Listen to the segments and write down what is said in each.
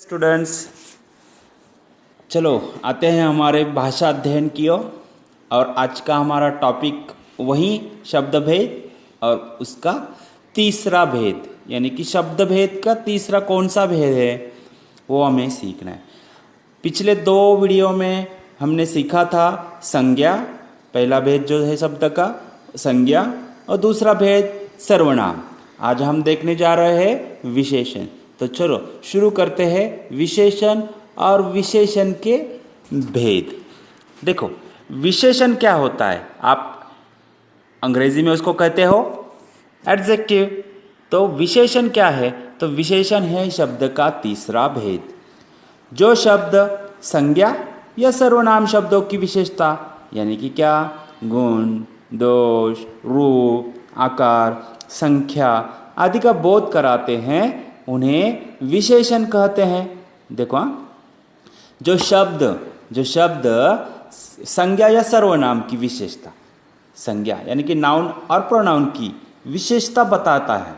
Students, चलो आते हैं हमारे भाषा अध्ययन की ओर। और आज का हमारा टॉपिक वही शब्द भेद और उसका तीसरा भेद, यानी कि शब्द भेद का तीसरा कौन सा भेद है वो हमें सीखना है। पिछले दो वीडियो में हमने सीखा था संज्ञा, पहला भेद जो है शब्द का संज्ञा, और दूसरा भेद सर्वनाम। आज हम देखने जा रहे हैं विशेषण। तो चलो शुरू करते हैं विशेषण और विशेषण के भेद। देखो विशेषण क्या होता है, आप अंग्रेजी में उसको कहते हो एडजेक्टिव। तो विशेषण क्या है? तो विशेषण है शब्द का तीसरा भेद। जो शब्द संज्ञा या सर्वनाम शब्दों की विशेषता, यानी कि क्या, गुण, दोष, रूप, आकार, संख्या आदि का बोध कराते हैं, उन्हें विशेषण कहते हैं। देखो जो शब्द संज्ञा या सर्वनाम की विशेषता, संज्ञा यानी कि नाउन और प्रोनाउन की विशेषता बताता है,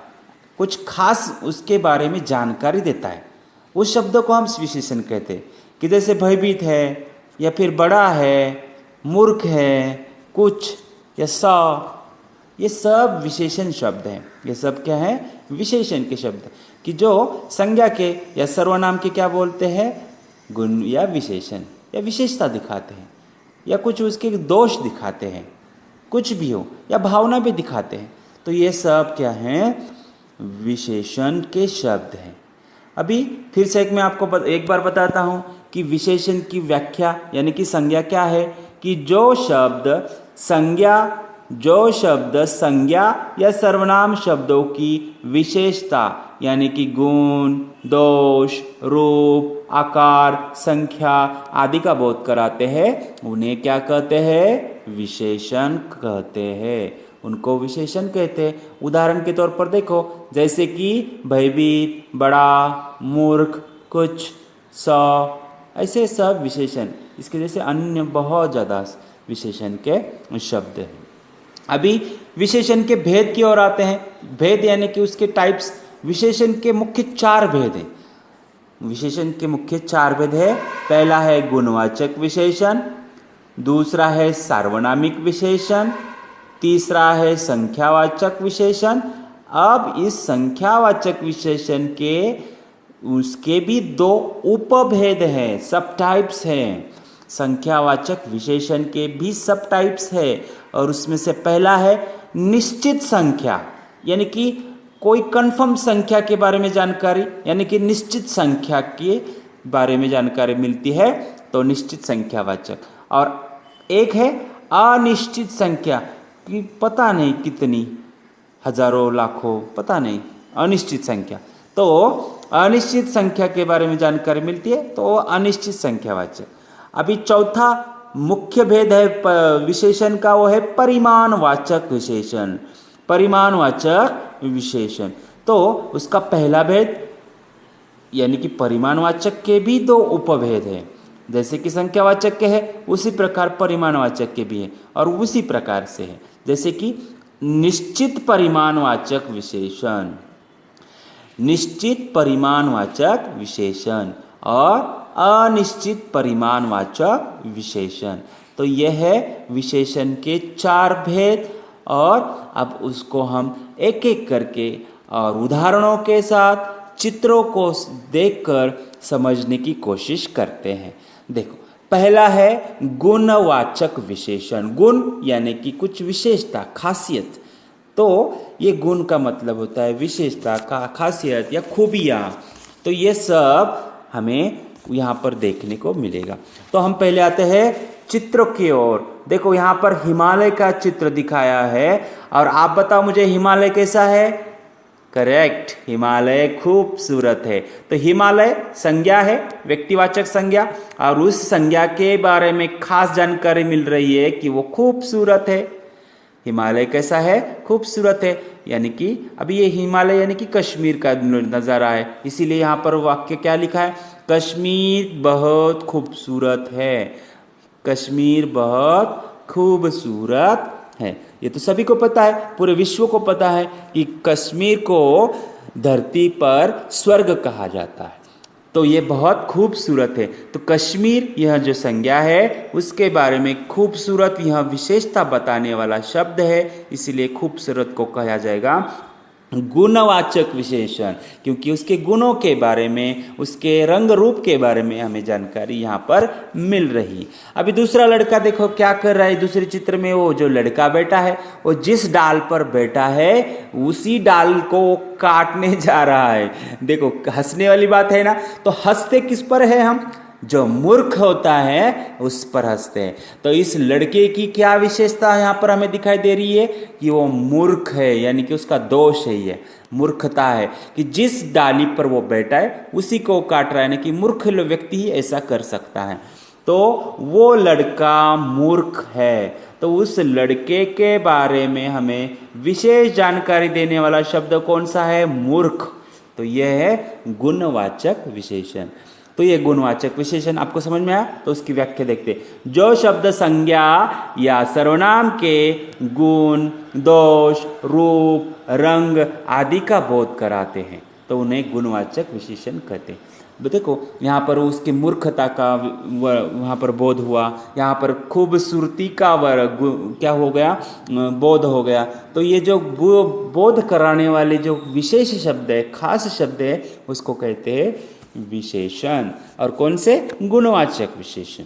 कुछ खास उसके बारे में जानकारी देता है, उस शब्द को हम विशेषण कहते हैं। कि जैसे भयभीत है या फिर बड़ा है, मूर्ख है, कुछ या सौ, ये सब विशेषण शब्द हैं। ये सब क्या है? विशेषण के शब्द, कि जो संज्ञा के या सर्वनाम के क्या बोलते हैं, गुण या विशेषण या विशेषता दिखाते हैं, या कुछ उसके दोष दिखाते हैं, कुछ भी हो, या भावना भी दिखाते हैं। तो ये सब क्या हैं? विशेषण के शब्द हैं। अभी फिर से मैं आपको एक बार बताता हूँ कि विशेषण की व्याख्या यानी कि संज्ञा क्या है। कि जो शब्द संज्ञा या सर्वनाम शब्दों की विशेषता यानी कि गुण, दोष, रूप, आकार, संख्या आदि का बोध कराते हैं, उन्हें क्या कहते हैं? विशेषण कहते हैं। उनको विशेषण कहते हैं। उदाहरण के तौर पर देखो, जैसे कि भयभीत, बड़ा, मूर्ख, कुछ, सौ, ऐसे सब विशेषण। इसके जैसे अन्य बहुत ज़्यादा विशेषण के शब्द हैं। अभी विशेषण के भेद की ओर आते हैं। भेद यानी कि उसके टाइप्स। विशेषण के मुख्य चार भेद हैं। विशेषण के मुख्य चार भेद है। पहला है गुणवाचक विशेषण, दूसरा है सार्वनामिक विशेषण, तीसरा है संख्यावाचक विशेषण। अब इस संख्यावाचक विशेषण के उसके भी दो उपभेद हैं, सब टाइप्स हैं। संख्यावाचक विशेषण के भी सब टाइप्स है, और उसमें से पहला है निश्चित संख्या, यानी कि कोई कंफर्म संख्या के बारे में जानकारी, यानी कि निश्चित संख्या के बारे में जानकारी मिलती है, तो निश्चित संख्यावाचक। और एक है अनिश्चित संख्या, कि पता नहीं कितनी, हजारों, लाखों, पता नहीं, अनिश्चित संख्या। तो अनिश्चित संख्या के बारे में जानकारी मिलती है, तो अनिश्चित संख्यावाचक। अभी चौथा मुख्य भेद है विशेषण का, वो है परिमाणवाचक विशेषण। परिमाणवाचक विशेषण, तो उसका पहला भेद यानी कि परिमाणवाचक के भी दो उपभेद हैं। जैसे कि संख्यावाचक के है, उसी प्रकार परिमाणवाचक के भी है, और उसी प्रकार से है। जैसे कि निश्चित परिमाणवाचक विशेषण, निश्चित परिमाणवाचक विशेषण और अनिश्चित परिमाणवाचक विशेषण। तो यह है विशेषण के चार भेद। और अब उसको हम एक एक करके और उदाहरणों के साथ, चित्रों को देखकर समझने की कोशिश करते हैं। देखो पहला है गुणवाचक विशेषण। गुण यानी कि कुछ विशेषता, खासियत। तो ये गुण का मतलब होता है विशेषता का, खासियत या खूबियाँ। तो ये सब हमें यहाँ पर देखने को मिलेगा। तो हम पहले आते हैं चित्रों की ओर। देखो यहाँ पर हिमालय का चित्र दिखाया है, और आप बताओ मुझे हिमालय कैसा है? करेक्ट, हिमालय खूबसूरत है। तो हिमालय संज्ञा है, व्यक्तिवाचक संज्ञा, और उस संज्ञा के बारे में खास जानकारी मिल रही है कि वो खूबसूरत है। हिमालय कैसा है? खूबसूरत है। यानी कि अभी ये हिमालय यानी कि कश्मीर का नज़ारा है, इसीलिए यहाँ पर वाक्य क्या लिखा है? कश्मीर बहुत खूबसूरत है। कश्मीर बहुत खूबसूरत है। ये तो सभी को पता है, पूरे विश्व को पता है कि कश्मीर को धरती पर स्वर्ग कहा जाता है। तो ये बहुत खूबसूरत है। तो कश्मीर यह जो संज्ञा है उसके बारे में खूबसूरत यह विशेषता बताने वाला शब्द है, इसलिए खूबसूरत को कहा जाएगा गुणवाचक विशेषण, क्योंकि उसके गुणों के बारे में, उसके रंग रूप के बारे में हमें जानकारी यहाँ पर मिल रही। अभी दूसरा लड़का देखो क्या कर रहा है। दूसरे चित्र में वो जो लड़का बैठा है वो जिस डाल पर बैठा है उसी डाल को काटने जा रहा है। देखो हंसने वाली बात है ना। तो हंसते किस पर है हम? जो मूर्ख होता है उस पर हंसते हैं। तो इस लड़के की क्या विशेषता यहाँ पर हमें दिखाई दे रही है कि वो मूर्ख है, यानी कि उसका दोष है, ये मूर्खता है कि जिस डाली पर वो बैठा है उसी को काट रहा है, यानी कि मूर्ख व्यक्ति ही ऐसा कर सकता है। तो वो लड़का मूर्ख है। तो उस लड़के के बारे में हमें विशेष जानकारी देने वाला शब्द कौन सा है? मूर्ख। तो यह है गुणवाचक विशेषण। तो ये गुणवाचक विशेषण आपको समझ में आया? तो उसकी व्याख्या देखते हैं। जो शब्द संज्ञा या सर्वनाम के गुण, दोष, रूप, रंग आदि का बोध कराते हैं तो उन्हें गुणवाचक विशेषण कहते हैं। देखो यहाँ पर उसकी मूर्खता का वहाँ पर बोध हुआ, यहाँ पर खूबसूरती का क्या हो गया? बोध हो गया। तो ये जो बोध कराने वाले जो विशेष शब्द है, खास शब्द है, उसको कहते हैं विशेषण। और कौन से? गुणवाचक विशेषण।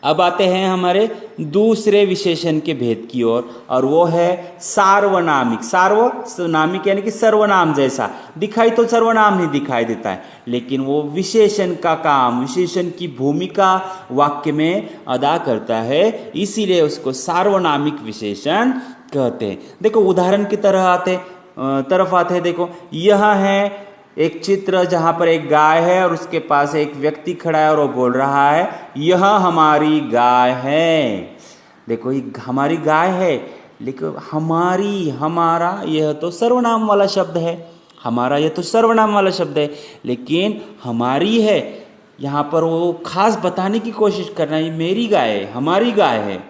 अब आते हैं हमारे दूसरे विशेषण के भेद की ओर, और वो है सार्वनामिक। सार्वनामिक यानी कि सर्वनाम जैसा दिखाई तो सर्वनाम ही दिखाई देता है, लेकिन वो विशेषण का काम, विशेषण की भूमिका वाक्य में अदा करता है, इसीलिए उसको सार्वनामिक विशेषण कहते हैं। देखो उदाहरण की तरफ आते हैं। देखो यह है एक चित्र जहाँ पर एक गाय है और उसके पास एक व्यक्ति खड़ा है और वो बोल रहा है यह हमारी गाय है। देखो ये हमारी गाय है, लेकिन हमारी, हमारा यह तो सर्वनाम वाला शब्द है, हमारा यह तो सर्वनाम वाला शब्द है, लेकिन हमारी है यहाँ पर वो खास बताने की कोशिश कर रहा है मेरी गाय है, हमारी गाय है।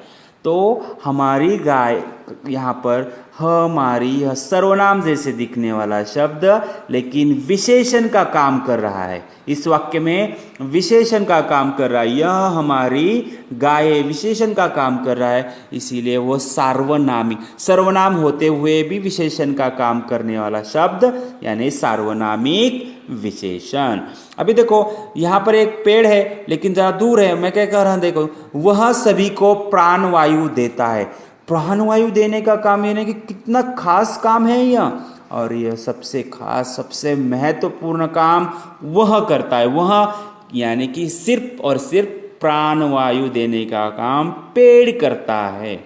तो हमारी गाय यहाँ पर हमारी, यह सर्वनाम जैसे दिखने वाला शब्द लेकिन विशेषण का काम कर रहा है। इस वाक्य में विशेषण का काम कर रहा है। यह हमारी गाय विशेषण का काम कर रहा है, इसीलिए वो सार्वनामिक, सर्वनाम होते हुए भी विशेषण का काम करने वाला शब्द यानी सार्वनामिक विशेषण। अभी देखो यहाँ पर एक पेड़ है लेकिन जरा दूर है। मैं क्या कह रहा हूँ? देखो वह सभी को प्राणवायु देता है। प्राणवायु देने का काम यानी कि कितना खास काम है यह, और यह सबसे खास, सबसे महत्वपूर्ण काम वह करता है। वह यानी कि सिर्फ और सिर्फ प्राणवायु देने का काम पेड़ करता है।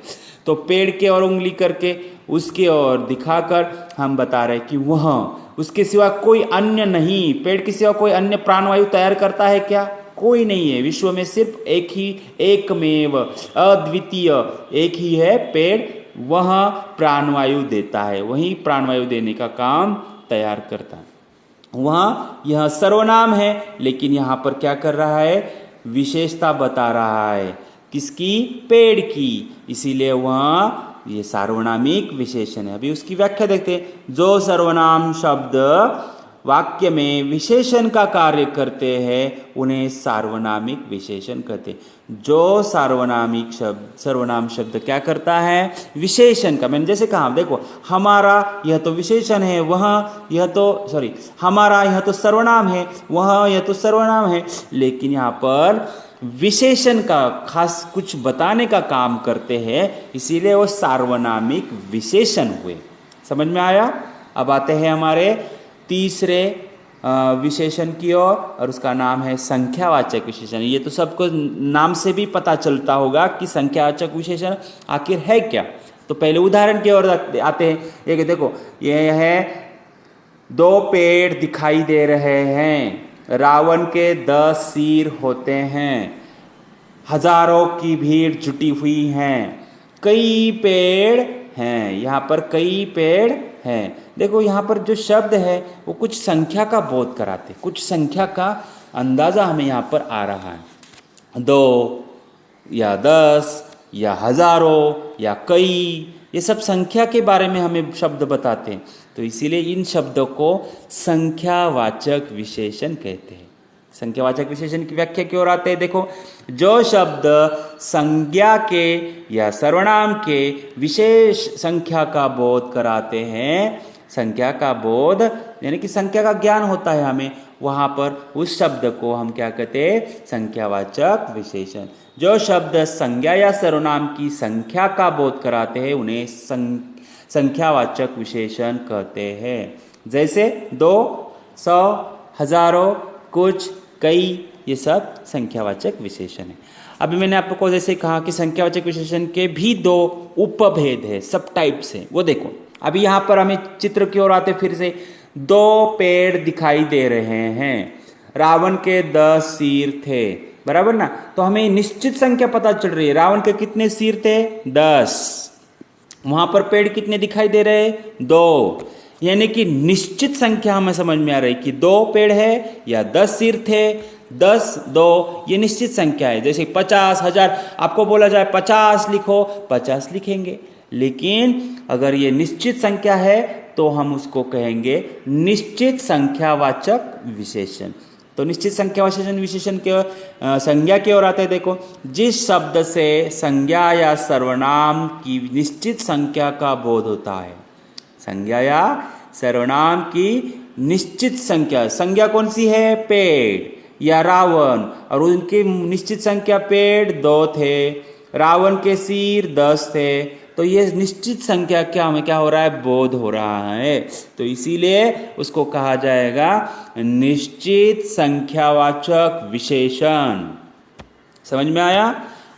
तो पेड़ के और उंगली करके उसके ओर दिखाकर हम बता रहे हैं कि वह, उसके सिवा कोई अन्य नहीं, पेड़ के सिवा कोई अन्य प्राणवायु तैयार करता है क्या? कोई नहीं है। विश्व में सिर्फ एक ही, एकमेव, अद्वितीय एक ही है पेड़, वह प्राणवायु देता है, वही प्राणवायु देने का काम तैयार करता है। वह, यह सर्वनाम है लेकिन यहाँ पर क्या कर रहा है? विशेषता बता रहा है। किसकी? पेड़ की। इसीलिए वह ये सार्वनामिक विशेषण है। अभी उसकी व्याख्या देखते हैं। जो सर्वनाम शब्द वाक्य में विशेषण का कार्य करते हैं उन्हें सार्वनामिक विशेषण कहते हैं। जो सर्वनाम शब्द क्या करता है? विशेषण का, मैंने जैसे कहा देखो हमारा यह तो विशेषण है, हमारा यह तो सर्वनाम है, वह यह तो सर्वनाम है, लेकिन यहाँ पर विशेषण का खास कुछ बताने का काम करते हैं, इसीलिए वो सार्वनामिक विशेषण हुए। समझ में आया? अब आते हैं हमारे तीसरे विशेषण की ओर, और उसका नाम है संख्यावाचक विशेषण। ये तो सबको नाम से भी पता चलता होगा कि संख्यावाचक विशेषण आखिर है क्या। तो पहले उदाहरण की ओर आते हैं। ये देखो, ये है 2 पेड़ दिखाई दे रहे हैं। रावण के 10 सिर होते हैं। हजारों की भीड़ जुटी हुई है। कई पेड़ हैं। यहाँ पर कई पेड़ हैं। देखो यहाँ पर जो शब्द है वो कुछ संख्या का बोध कराते, कुछ संख्या का अंदाजा हमें यहाँ पर आ रहा है। 2 या 10 या हजारों या कई, ये सब संख्या के बारे में हमें शब्द बताते हैं। तो इसीलिए इन शब्दों को संख्यावाचक विशेषण कहते हैं। संख्यावाचक विशेषण की व्याख्या की ओर आते हैं। देखो, जो शब्द संज्ञा के या सर्वनाम के विशेष संख्या का बोध कराते हैं, संख्या का बोध यानी कि संख्या का ज्ञान होता है हमें, वहां पर उस शब्द को हम क्या कहते हैं? संख्यावाचक विशेषण। जो शब्द संज्ञा या सर्वनाम की संख्या का बोध कराते हैं उन्हें संख्यावाचक विशेषण कहते हैं। जैसे 2, 100, हजारों, कुछ, कई, ये सब संख्यावाचक विशेषण है। अभी मैंने आपको जैसे कहा कि संख्यावाचक विशेषण के भी 2 उपभेद है, सब टाइप्स है, वो देखो। अभी यहाँ पर हमें चित्र की ओर आते फिर से 2 पेड़ दिखाई दे रहे हैं। रावण के 10 सिर थे, बराबर ना? तो हमें निश्चित संख्या पता चल रही है। रावण के कितने सिर थे? 10। वहां पर पेड़ कितने दिखाई दे रहे? 2। यानी कि निश्चित संख्या हमें समझ में आ रही कि 2 पेड़ है या 10 सिर थे। 10, 2 ये निश्चित संख्या है। जैसे 50, 1000 आपको बोला जाए 50 लिखो, 50 लिखेंगे। लेकिन अगर ये निश्चित संख्या है तो हम उसको कहेंगे निश्चित संख्यावाचक विशेषण। तो निश्चित संख्यावाचक विशेषण के संज्ञा की ओर आते हैं। देखो, जिस शब्द से संज्ञा या सर्वनाम की निश्चित संख्या का बोध होता है, संज्ञा या सर्वनाम की निश्चित संख्या। संज्ञा कौन सी है? पेड़ या रावण, और उनकी निश्चित संख्या पेड़ 2 थे, रावण के सिर 10 थे। तो ये निश्चित संख्या क्या हमें क्या हो रहा है? बोध हो रहा है। तो इसीलिए उसको कहा जाएगा निश्चित संख्यावाचक विशेषण। समझ में आया?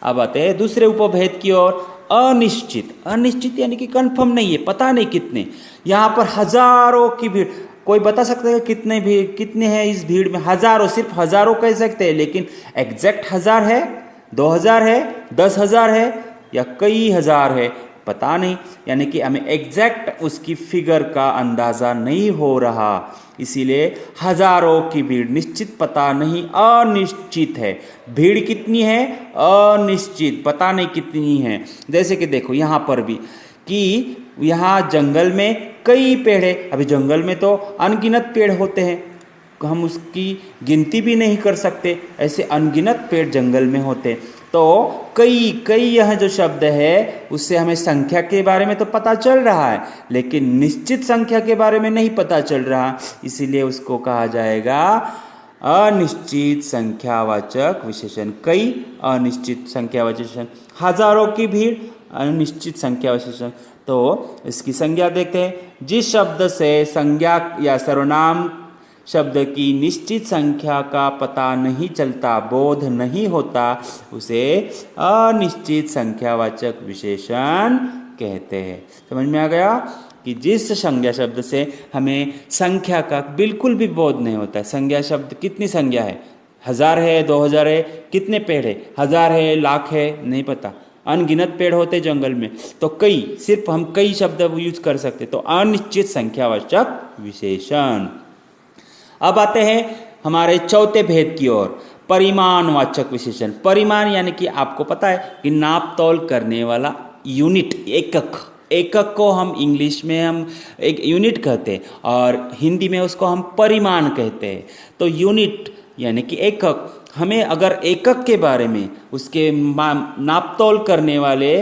अब आते हैं दूसरे उपभेद की ओर। अनिश्चित। अनिश्चित यानी कि कंफर्म नहीं है, पता नहीं कितने। यहाँ पर हजारों की भीड़, कोई बता सकता है कितने भीड़, कितने हैं इस भीड़ में? हजारों, सिर्फ हजारों कह सकते हैं, लेकिन एग्जैक्ट 1000 है, 2000 है, 10,000 है या कई हजार है, पता नहीं। यानी कि हमें एग्जैक्ट उसकी फिगर का अंदाजा नहीं हो रहा, इसीलिए हजारों की भीड़। निश्चित पता नहीं, अनिश्चित है। भीड़ कितनी है? अनिश्चित, पता नहीं कितनी है। जैसे कि देखो यहाँ पर भी कि यहाँ जंगल में कई पेड़ है। अभी जंगल में तो अनगिनत पेड़ होते हैं, हम उसकी गिनती भी नहीं कर सकते, ऐसे अनगिनत पेड़ जंगल में होते। तो कई यह जो शब्द है उससे हमें संख्या के बारे में तो पता चल रहा है, लेकिन निश्चित संख्या के बारे में नहीं पता चल रहा, इसीलिए उसको कहा जाएगा अनिश्चित संख्यावाचक विशेषण। कई अनिश्चित संख्यावाचक विशेषण, हजारों की भीड़ अनिश्चित संख्यावाचक विशेषण। तो इसकी संज्ञा देखते हैं। जिस शब्द से संज्ञा या सर्वनाम शब्द की निश्चित संख्या का पता नहीं चलता, बोध नहीं होता, उसे अनिश्चित संख्यावाचक विशेषण कहते हैं। समझ में आ गया कि जिस संज्ञा शब्द से हमें संख्या का बिल्कुल भी बोध नहीं होता। संज्ञा शब्द कितनी संज्ञा है? 1000 है, 2000 है, कितने पेड़ है? 1000 है, लाख है, नहीं पता। अनगिनत पेड़ होते जंगल में, तो कई, सिर्फ हम कई शब्द यूज कर सकते। तो अनिश्चित संख्यावाचक विशेषण। अब आते हैं हमारे चौथे भेद की ओर, परिमाणवाचक विशेषण। परिमाण यानी कि आपको पता है कि नाप तोल करने वाला यूनिट, एकक। एकक को हम इंग्लिश में हम एक यूनिट कहते हैं और हिंदी में उसको हम परिमाण कहते हैं। तो यूनिट यानी कि एकक, हमें अगर एकक के बारे में, उसके नापतोल करने वाले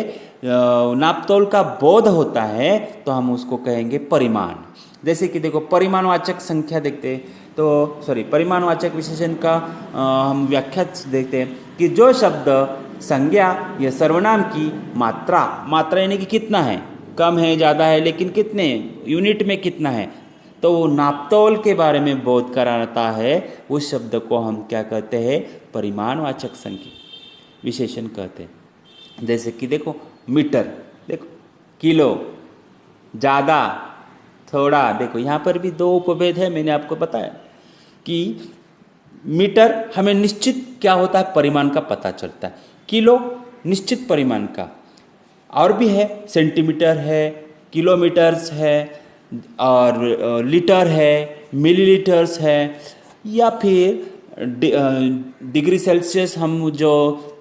नापतोल का बोध होता है तो हम उसको कहेंगे परिमाण। जैसे कि देखो, परिमाणवाचक संख्या देखते हैं तो परिमाणवाचक विशेषण का हम व्याख्या देखते हैं कि जो शब्द संज्ञा या सर्वनाम की मात्रा यानी कि कितना है, कम है, ज़्यादा है, लेकिन कितने यूनिट में कितना है, तो वो नापतोल के बारे में बोध कराता है, उस शब्द को हम क्या कहते हैं? परिमाणवाचक संख्या विशेषण कहते हैं। जैसे कि देखो, मीटर, देखो, किलो, ज़्यादा, थोड़ा। देखो यहाँ पर भी 2 उपभेद है, मैंने आपको बताया कि मीटर हमें निश्चित क्या होता है? परिमाण का पता चलता है। किलो निश्चित परिमाण का, और भी है, सेंटीमीटर है, किलोमीटर्स है, और लीटर है, मिलीलीटर्स है, या फिर डिग्री सेल्सियस हम जो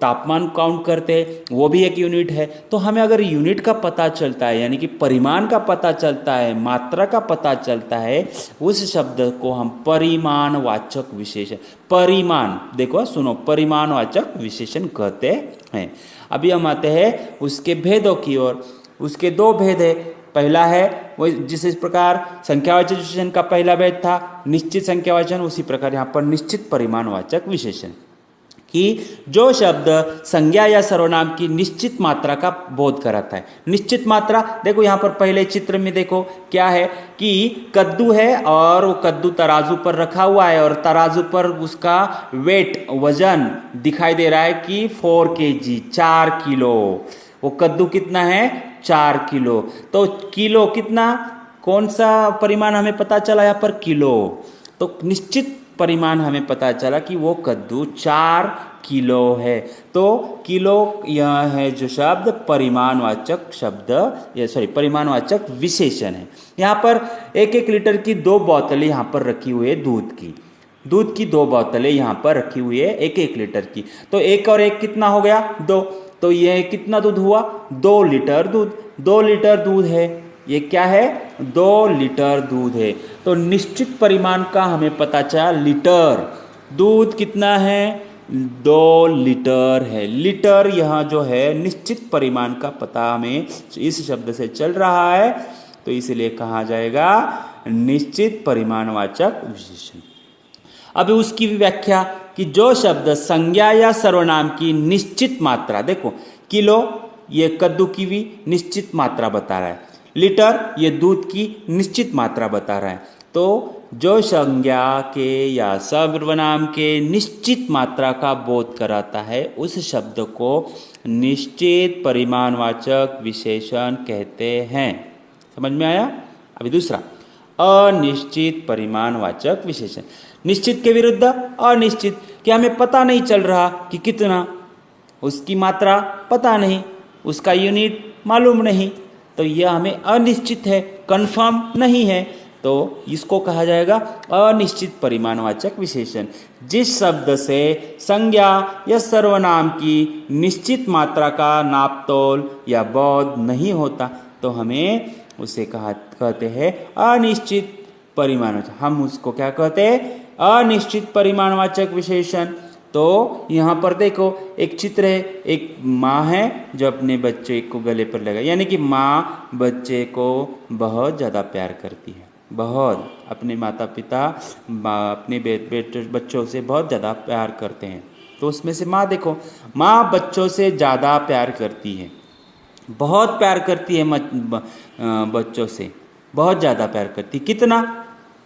तापमान काउंट करते हैं वो भी एक यूनिट है। तो हमें अगर यूनिट का पता चलता है, यानी कि परिमाण का पता चलता है, मात्रा का पता चलता है, उस शब्द को हम परिमाणवाचक विशेषण, परिमाण, देखो सुनो, परिमाणवाचक विशेषण कहते हैं। अभी हम आते हैं उसके भेदों की ओर। उसके दो भेद है। पहला है वो जिस प्रकार संख्यावाचक विशेषण का पहला भेद था निश्चित संख्यावाचक, उसी प्रकार यहाँ पर निश्चित परिमाणवाचक विशेषण, कि जो शब्द संज्ञा या सर्वनाम की निश्चित मात्रा का बोध कराता है। निश्चित मात्रा, देखो यहाँ पर पहले चित्र में देखो क्या है कि कद्दू है और वो कद्दू तराजू पर रखा हुआ है और तराजू पर उसका वेट, वजन दिखाई दे रहा है कि 4 kg, 4 किलो। वो कद्दू कितना है? 4 किलो। तो किलो कितना, कौन सा परिमाण हमें पता चला यहाँ पर? किलो। तो निश्चित परिमाण हमें पता चला कि वो कद्दू 4 किलो है। तो किलो यह है जो शब्द परिमाणवाचक शब्द, ये सॉरी परिमाणवाचक विशेषण है। यहाँ पर 1-1 लीटर की 2 बोतलें यहाँ पर रखी हुई है दूध की। दूध की 2 बोतलें यहाँ पर रखी हुई है 1-1 लीटर की। तो 1 और 1 कितना हो गया? 2। तो यह कितना दूध हुआ? 2 लीटर दूध। 2 लीटर दूध है, ये क्या है? 2 लीटर दूध है। तो निश्चित परिमाण का हमें पता चला लीटर। दूध कितना है? 2 लीटर है। लीटर यहाँ जो है निश्चित परिमाण का पता हमें इस शब्द से चल रहा है, तो इसलिए कहा जाएगा निश्चित परिमाणवाचक विशेषण। अभी उसकी व्याख्या कि जो शब्द संज्ञा या सर्वनाम की निश्चित मात्रा, देखो किलो ये कद्दू की भी निश्चित मात्रा बता रहा है, लीटर ये दूध की निश्चित मात्रा बता रहा है। तो जो संज्ञा के या सर्वनाम के निश्चित मात्रा का बोध कराता है उस शब्द को निश्चित परिमाणवाचक विशेषण कहते हैं। समझ में आया? अभी दूसरा, अनिश्चित परिमाणवाचक विशेषण। निश्चित के विरुद्ध अनिश्चित, कि हमें पता नहीं चल रहा कि कितना, उसकी मात्रा पता नहीं, उसका यूनिट मालूम नहीं, तो यह हमें अनिश्चित है, कंफर्म नहीं है, तो इसको कहा जाएगा अनिश्चित परिमाणवाचक विशेषण। जिस शब्द से संज्ञा या सर्वनाम की निश्चित मात्रा का नापतोल या बोध नहीं होता, तो हमें उसे कहते हैं अनिश्चित परिमाणवाचक। हम उसको क्या कहते हैं? अनिश्चित परिमाणवाचक विशेषण। तो यहाँ पर देखो एक चित्र है, एक माँ है जो अपने बच्चे को गले पर लगा, यानी कि माँ बच्चे को बहुत ज़्यादा प्यार करती है, बहुत, अपने माता पिता अपने बच्चों से बहुत ज़्यादा प्यार करते हैं। तो उसमें से माँ देखो, माँ बच्चों से ज़्यादा प्यार करती है, बहुत प्यार करती है बच्चों से, बहुत ज़्यादा प्यार करती। कितना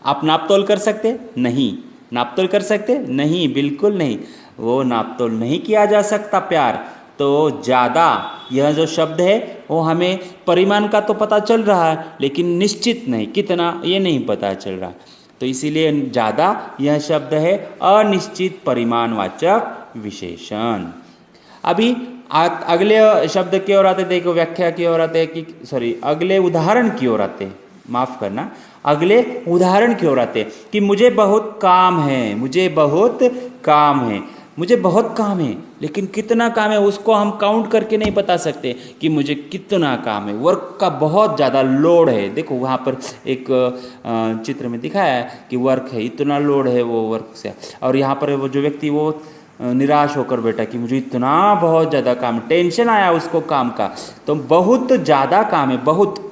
आप नापतोल कर सकते? नहीं। नापतोल कर सकते? नहीं, बिल्कुल नहीं, वो नापतोल नहीं किया जा सकता प्यार। तो ज़्यादा यह जो शब्द है वो हमें परिमाण का तो पता चल रहा है, लेकिन निश्चित नहीं, कितना ये नहीं पता चल रहा। तो इसीलिए ज़्यादा यह शब्द है अनिश्चित परिमाणवाचक विशेषण। अभी अगले शब्द की ओर आते, देखो व्याख्या की ओर आते कि अगले उदाहरण की ओर आते, माफ करना, अगले उदाहरण की ओर आते कि मुझे बहुत काम है, मुझे बहुत काम है, मुझे बहुत काम है, लेकिन कितना काम है उसको हम काउंट करके नहीं बता सकते कि मुझे कितना काम है। वर्क का बहुत ज़्यादा लोड है। देखो वहाँ पर एक चित्र में दिखाया है कि वर्क है, इतना लोड है वो वर्क से, और यहाँ पर वो जो व्यक्ति वो निराश होकर बैठा कि मुझे इतना बहुत ज़्यादा काम, टेंशन आया उसको काम का। तो बहुत ज़्यादा काम है, बहुत,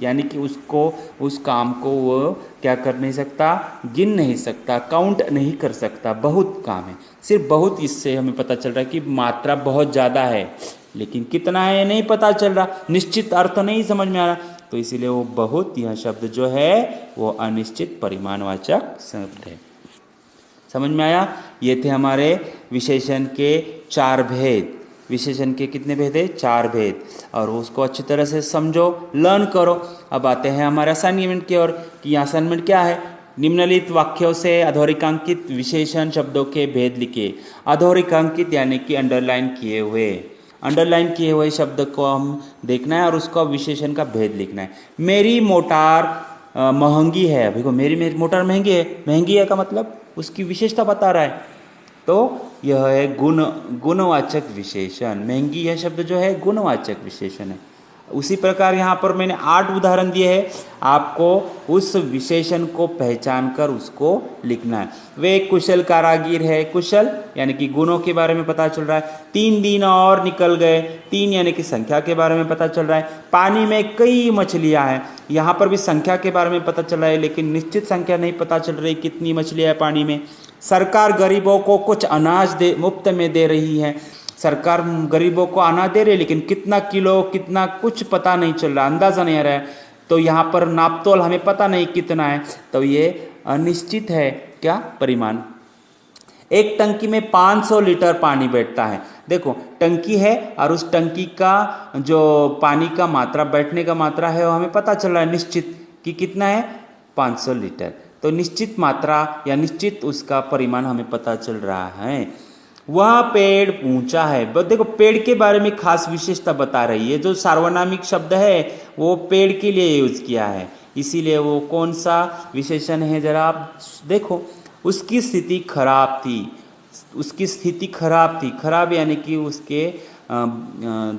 यानी कि उसको उस काम को वो क्या कर नहीं सकता, गिन नहीं सकता, काउंट नहीं कर सकता, बहुत काम है। सिर्फ बहुत, इससे हमें पता चल रहा है कि मात्रा बहुत ज़्यादा है, लेकिन कितना है नहीं पता चल रहा, निश्चित अर्थ नहीं समझ में आ रहा। तो इसीलिए वो बहुत, यह शब्द जो है वो अनिश्चित परिमाणवाचक शब्द है। समझ में आया? ये थे हमारे विशेषण के 4 भेद। विशेषण के कितने भेद है? 4 भेद, और उसको अच्छी तरह से समझो, लर्न करो। अब आते हैं हमारे असाइनमेंट की ओर कि असाइनमेंट क्या है? निम्नलिखित वाक्यों से अधोरेखांकित विशेषण शब्दों के भेद लिखिए। अधोरेखांकित यानी कि अंडरलाइन किए हुए, अंडरलाइन किए हुए शब्द को हम देखना है और उसका विशेषण का भेद लिखना है। मेरी मोटार महंगी है। देखो मेरी मोटार महंगी है, महंगी है का मतलब उसकी विशेषता बता रहा है। तो यह है गुणवाचक विशेषण। महंगी यह शब्द जो है गुणवाचक विशेषण है। उसी प्रकार यहाँ पर मैंने 8 उदाहरण दिए हैं, आपको उस विशेषण को पहचान कर उसको लिखना है। वे एक कुशल कारागिर है, कुशल यानी कि गुणों के बारे में पता चल रहा है। 3 दिन और निकल गए, 3 यानी कि संख्या के बारे में पता चल रहा है। पानी में कई मछलियां हैं, यहाँ पर भी संख्या के बारे में पता चल रहा है, लेकिन निश्चित संख्या नहीं पता चल रही कितनी मछलियां है पानी में। सरकार गरीबों को कुछ अनाज मुफ्त में दे रही है, सरकार गरीबों को अनाज दे रही है, लेकिन कितना किलो कितना कुछ पता नहीं चल रहा, अंदाजा नहीं आ रहा है। तो यहाँ पर नापतोल हमें पता नहीं कितना है, तो ये अनिश्चित है क्या परिमाण। एक टंकी में 500 लीटर पानी बैठता है। देखो टंकी है और उस टंकी का जो पानी का मात्रा, बैठने का मात्रा है, वो हमें पता चल रहा है निश्चित कि कितना है 500 लीटर। तो निश्चित मात्रा या निश्चित उसका परिमाण हमें पता चल रहा है। वह पेड़ ऊंचा है। देखो पेड़ के बारे में खास विशेषता बता रही है। जो सार्वनामिक शब्द है वो पेड़ के लिए यूज किया है, इसीलिए वो कौन सा विशेषण है जरा आप देखो। उसकी स्थिति खराब थी, उसकी स्थिति खराब थी, खराब यानी कि उसके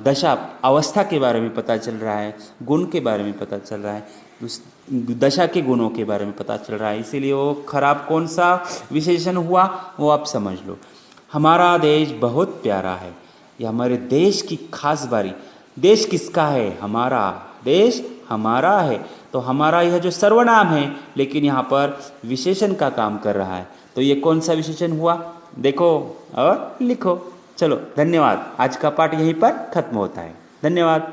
दशा अवस्था के बारे में पता चल रहा है, गुण के बारे में पता चल रहा है, उस दशा के गुणों के बारे में पता चल रहा है, इसीलिए वो खराब कौन सा विशेषण हुआ वो आप समझ लो। हमारा देश बहुत प्यारा है, यह हमारे देश की खास बारी। देश किसका है? हमारा देश हमारा है। तो हमारा यह जो सर्वनाम है, लेकिन यहाँ पर विशेषण का काम कर रहा है, तो ये कौन सा विशेषण हुआ देखो और लिखो। चलो धन्यवाद। आज का पाठ यहीं पर खत्म होता है। धन्यवाद।